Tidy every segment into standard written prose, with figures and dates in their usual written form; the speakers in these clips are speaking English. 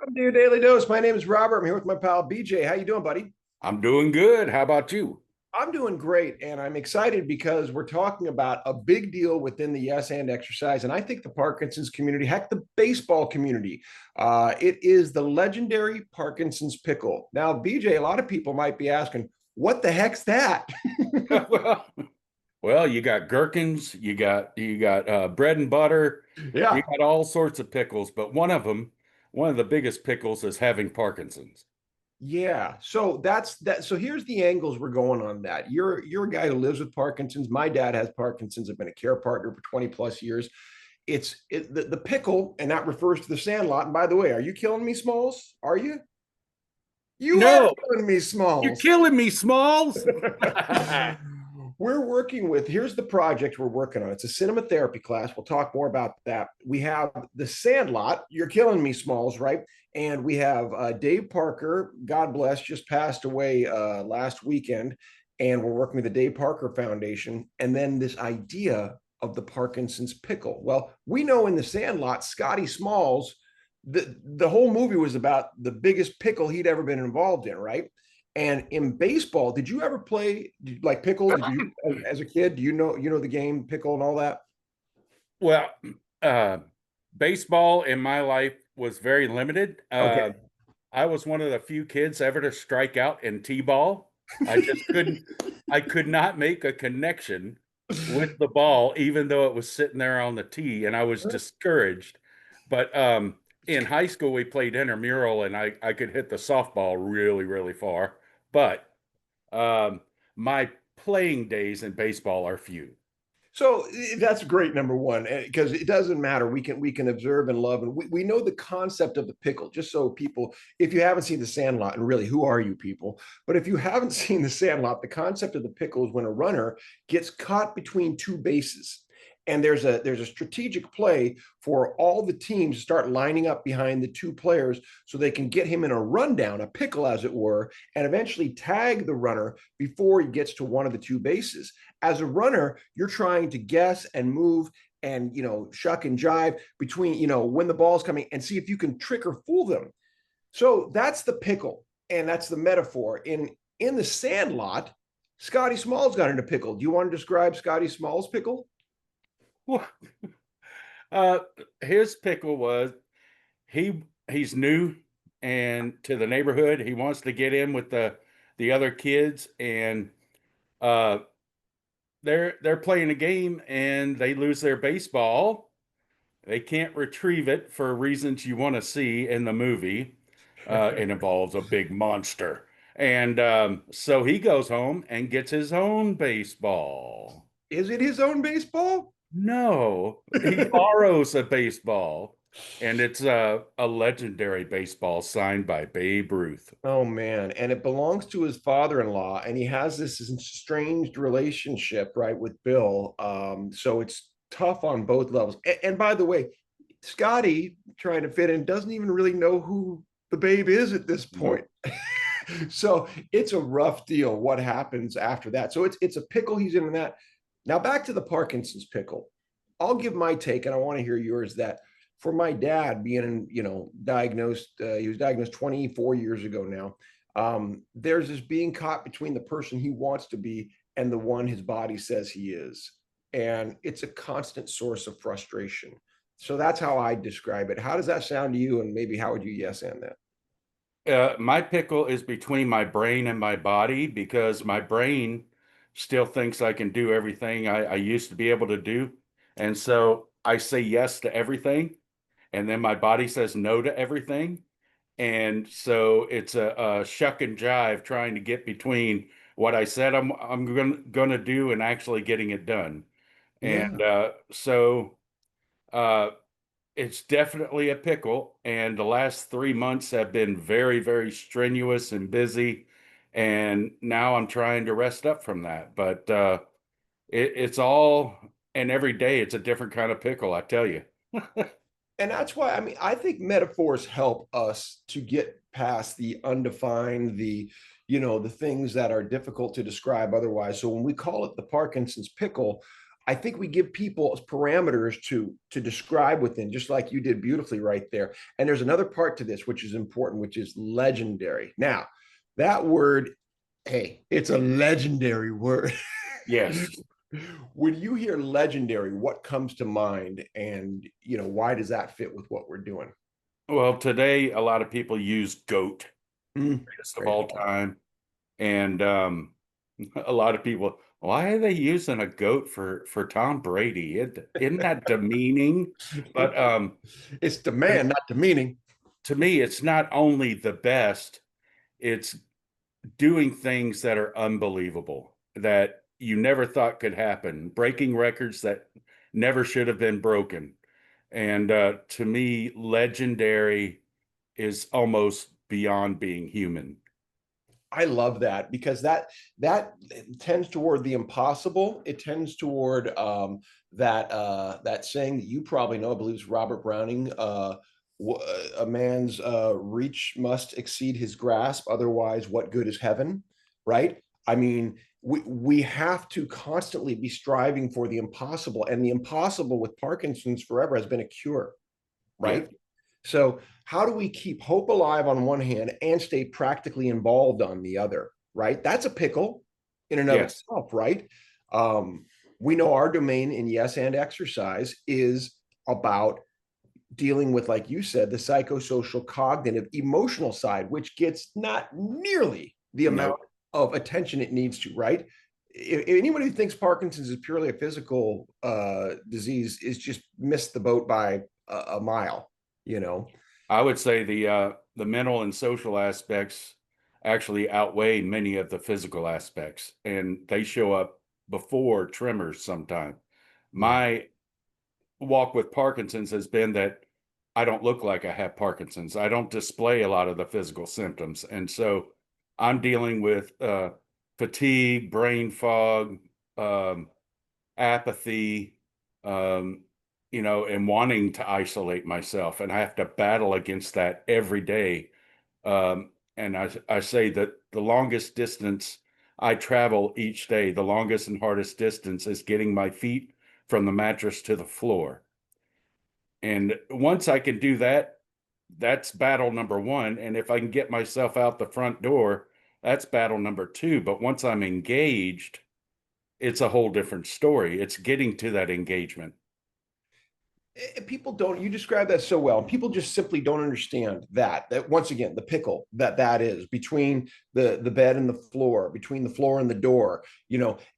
Welcome to your daily dose. My name is Robert. I'm here with my pal BJ. How you doing, buddy? I'm doing good. How about you? I'm doing great, and I'm excited because we're talking about a big deal within the yes and exercise, and I think the Parkinson's community, heck, the baseball community. It is the legendary Parkinson's pickle. Now, BJ, a lot of people might be asking, "What the heck's that?" well, well, you got gherkins, you got bread and butter, you Yeah. got all sorts of pickles, but one of the biggest pickles is having Parkinson's. Yeah. So that's that. So here's the angles we're going on that. You're a guy who lives with Parkinson's. My dad has Parkinson's. I've been a care partner for 20 plus years. The pickle, and that refers to the Sandlot. And by the way, are you killing me, Smalls? Are you? You are No, killing me, you're Smalls. killing me, Smalls. We're working with, here's the project we're working on. It's a cinema therapy class. We'll talk more about that. We have the Sandlot. You're killing me, Smalls, right? And we have Dave Parker, God bless, just passed away last weekend. And we're working with the Dave Parker Foundation. And then this idea of the Parkinson's pickle. Well, we know in the Sandlot, Scotty Smalls, the whole movie was about the biggest pickle he'd ever been involved in, right? And in baseball, did you ever play like pickle? Did you, as a kid, do you know the game pickle and all that? Well, uh, baseball in my life was very limited. Okay. I was one of the few kids ever to strike out in T-ball. I could not make a connection with the ball, even though it was sitting there on the tee, and I was discouraged. But in high school, we played intramural, and I could hit the softball really, really far. But um, my playing days in baseball are few. So that's great, number one, because it doesn't matter. We can observe and love, and we know the concept of the pickle. Just so people, if you haven't seen the Sandlot, and really, who are you people? But if you haven't seen the Sandlot, the concept of the pickle is when a runner gets caught between two bases, and there's a strategic play for all the teams to start lining up behind the two players so they can get him in a rundown, a pickle as it were, and eventually tag the runner before he gets to one of the two bases. As a runner, you're trying to guess and move and shuck and jive between when the ball's coming and see if you can trick or fool them. So that's the pickle, and that's the metaphor. In the Sandlot, Scotty Smalls got into pickle. Do you want to describe Scotty Smalls pickle? Well, uh, his pickle was he's new and to the neighborhood. He wants to get in with the other kids, and uh, they're playing a game and they lose their baseball. They can't retrieve it for reasons you want to see in the movie. It involves a big monster. And so he goes home and gets his own baseball. Is it his own baseball? No, he borrows a baseball, and it's a legendary baseball signed by Babe Ruth. Oh man, and it belongs to his father-in-law, and he has this estranged relationship, right, with Bill. So it's tough on both levels. And by the way, Scotty trying to fit in doesn't even really know who the babe is at this point. Nope. So it's a rough deal what happens after that. So it's a pickle he's in that. Now back to the Parkinson's pickle. I'll give my take, and I want to hear yours. That for my dad being, diagnosed, he was diagnosed 24 years ago now. There's this being caught between the person he wants to be and the one his body says he is, and it's a constant source of frustration. So that's how I describe it. How does that sound to you? And maybe how would you yes and that? My pickle is between my brain and my body because my brain still thinks I can do everything I used to be able to do. And so I say yes to everything. And then my body says no to everything. And so it's a shuck and jive trying to get between what I said I'm gonna do and actually getting it done. And Yeah. uh, it's definitely a pickle. And the last 3 months have been very, very strenuous and busy. And now I'm trying to rest up from that. But it's all, and every day it's a different kind of pickle, I tell you. And that's why, I mean, I think metaphors help us to get past the undefined, the things that are difficult to describe otherwise. So when we call it the Parkinson's pickle, I think we give people parameters to describe within, just like you did beautifully right there. And there's another part to this which is important, which is legendary. Now, that word, hey, it's a legendary word. Yes. When you hear legendary, what comes to mind, and why does that fit with what we're doing? Well, today a lot of people use GOAT, greatest of Great. all time. And a lot of people, why are they using a goat for Tom Brady? Isn't that demeaning? But It's the man, not the meaning. to me, it's not only the best, it's doing things that are unbelievable that you never thought could happen, breaking records that never should have been broken. And to me, legendary is almost beyond being human. I love that, because that tends toward the impossible. It tends toward that saying that you probably know, I believe it's Robert Browning. A man's reach must exceed his grasp, otherwise, what good is heaven? Right? I mean, we have to constantly be striving for the impossible, and the impossible with Parkinson's forever has been a cure, Yeah. right? So how do we keep hope alive on one hand and stay practically involved on the other, right? That's a pickle in and of Yes. itself, right? Um, we know our domain in Yes and Exercise is about dealing with, like you said, the psychosocial, cognitive, emotional side, which gets not nearly the amount No. of attention it needs to, right? If anybody who thinks Parkinson's is purely a physical disease is just missed the boat by a mile, you know. I would say the mental and social aspects actually outweigh many of the physical aspects, and they show up before tremors sometimes. Yeah. My walk with Parkinson's has been that I don't look like I have Parkinson's. I don't display a lot of the physical symptoms, and so I'm dealing with fatigue, brain fog, um, apathy, um, and wanting to isolate myself. And I have to battle against that every day. And I say that the longest distance I travel each day, the longest and hardest distance is getting my feet from the mattress to the floor. And once I can do that, that's battle number one. And if I can get myself out the front door, that's battle number two. But once I'm engaged, it's a whole different story. It's getting to that engagement. People don't, you describe that so well, and people just simply don't understand that once again, the pickle that is between the bed and the floor, between the floor and the door,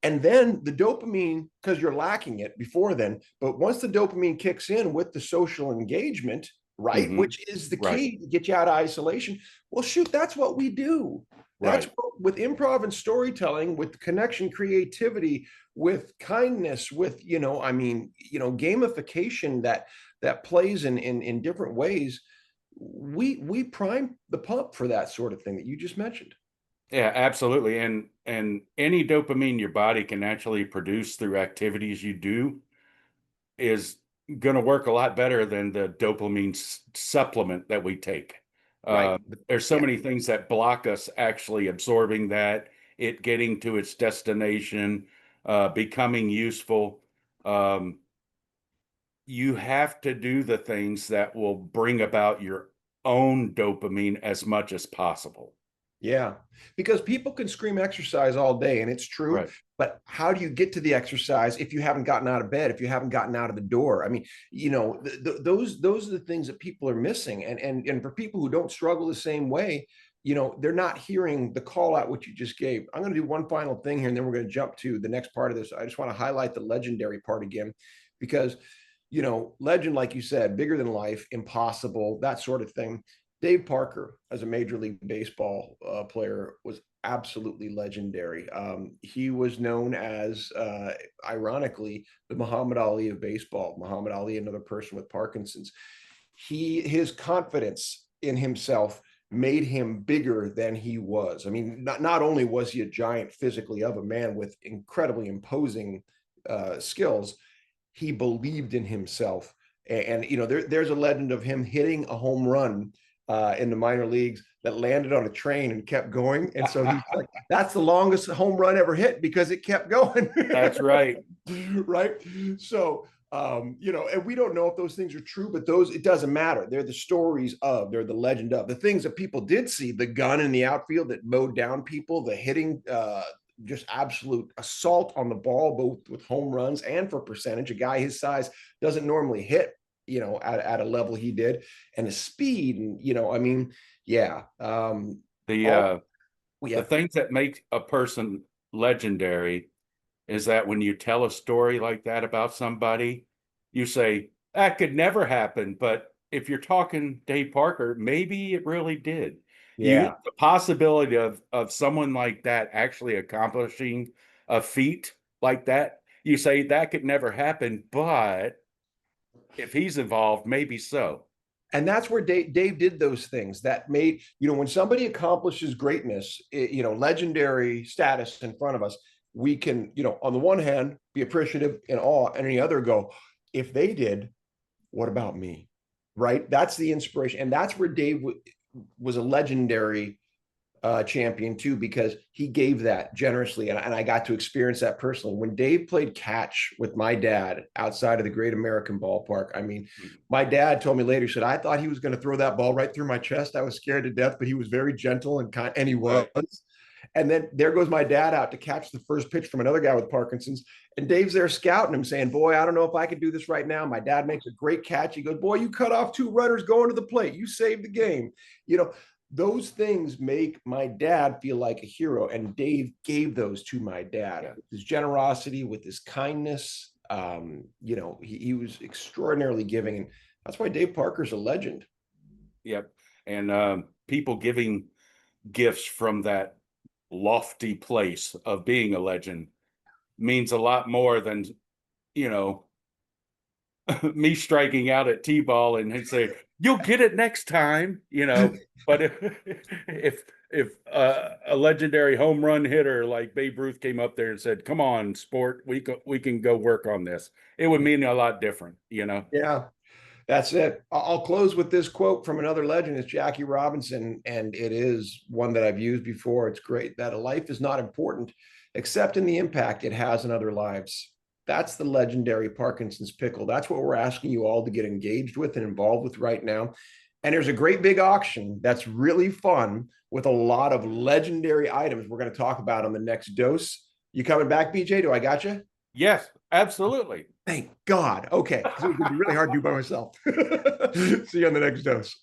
and then the dopamine, because you're lacking it before then. But once the dopamine kicks in with the social engagement, right, Hmm. which is the Right, key to get you out of isolation. Well, shoot, that's what we do. That's right. what, with improv and storytelling, with connection, creativity, with kindness, with gamification that plays in different ways. We prime the pump for that sort of thing that you just mentioned. Yeah, absolutely. And any dopamine your body can actually produce through activities you do is going to work a lot better than the dopamine supplement that we take. Right. Uh, there's so Yeah. many things that block us actually absorbing that, it getting to its destination, becoming useful. Um, you have to do the things that will bring about your own dopamine as much as possible. Yeah, because people can scream exercise all day, and it's true. Right. But how do you get to the exercise if you haven't gotten out of bed, if you haven't gotten out of the door? I mean, those are the things that people are missing. And for people who don't struggle the same way, they're not hearing the call out what you just gave. I'm going to do one final thing here, and then we're going to jump to the next part of this. I just want to highlight the legendary part again, because legend, like you said, bigger than life, impossible, that sort of thing. Dave Parker, as a Major League Baseball player, was absolutely legendary. He was known as, ironically, the Muhammad Ali of baseball. Muhammad Ali, another person with Parkinson's. His confidence in himself made him bigger than he was. I mean, not only was he a giant physically of a man with incredibly imposing skills, he believed in himself. And there's a legend of him hitting a home run in the minor leagues that landed on a train and kept going. And so he's like, that's the longest home run ever hit because it kept going. That's right. Right. So, and we don't know if those things are true, but it doesn't matter. They're the stories they're the legend of the things that people did see, the gun in the outfield that mowed down people, the hitting, just absolute assault on the ball, both with home runs and for percentage. A guy his size doesn't normally hit, at a level he did, and the speed. And, I mean, yeah. The things that make a person legendary is that when you tell a story like that about somebody, you say, that could never happen. But if you're talking Dave Parker, maybe it really did. Yeah. The possibility of someone like that actually accomplishing a feat like that, you say that could never happen, but if he's involved, maybe so. And that's where Dave did those things that made, when somebody accomplishes greatness, legendary status in front of us, we can, on the one hand, be appreciative and awe, and the other go, if they did, what about me? Right? That's the inspiration. And that's where Dave was a legendary champion too, because he gave that generously. And I got to experience that personally. When Dave played catch with my dad outside of the Great American Ballpark, I mean, my dad told me later, he said, I thought he was going to throw that ball right through my chest. I was scared to death, but he was very gentle and kind, and he was. Right. And then there goes my dad out to catch the first pitch from another guy with Parkinson's. And Dave's there scouting him, saying, boy, I don't know if I can do this right now. My dad makes a great catch. He goes, boy, you cut off 2 runners going to the plate. You saved the game. Those things make my dad feel like a hero. And Dave gave those to my dad, with his generosity, with his kindness. He was extraordinarily giving. And that's why Dave Parker's a legend. Yep. And people giving gifts from that lofty place of being a legend means a lot more than, me striking out at T-ball and he'd say, you'll get it next time, but if a legendary home run hitter like Babe Ruth came up there and said, come on, sport, we can go work on this, it would mean a lot different, Yeah. That's it. I'll close with this quote from another legend. It's Jackie Robinson, and it is one that I've used before. It's great. That a life is not important except in the impact it has in other lives. That's the legendary Parkinson's Pickle. That's what we're asking you all to get engaged with and involved with right now. And there's a great big auction that's really fun with a lot of legendary items we're going to talk about on the next dose. You coming back, BJ? Do I got you? Yes, absolutely. Thank God. Okay. So it would be really hard to do by myself. See you on the next dose.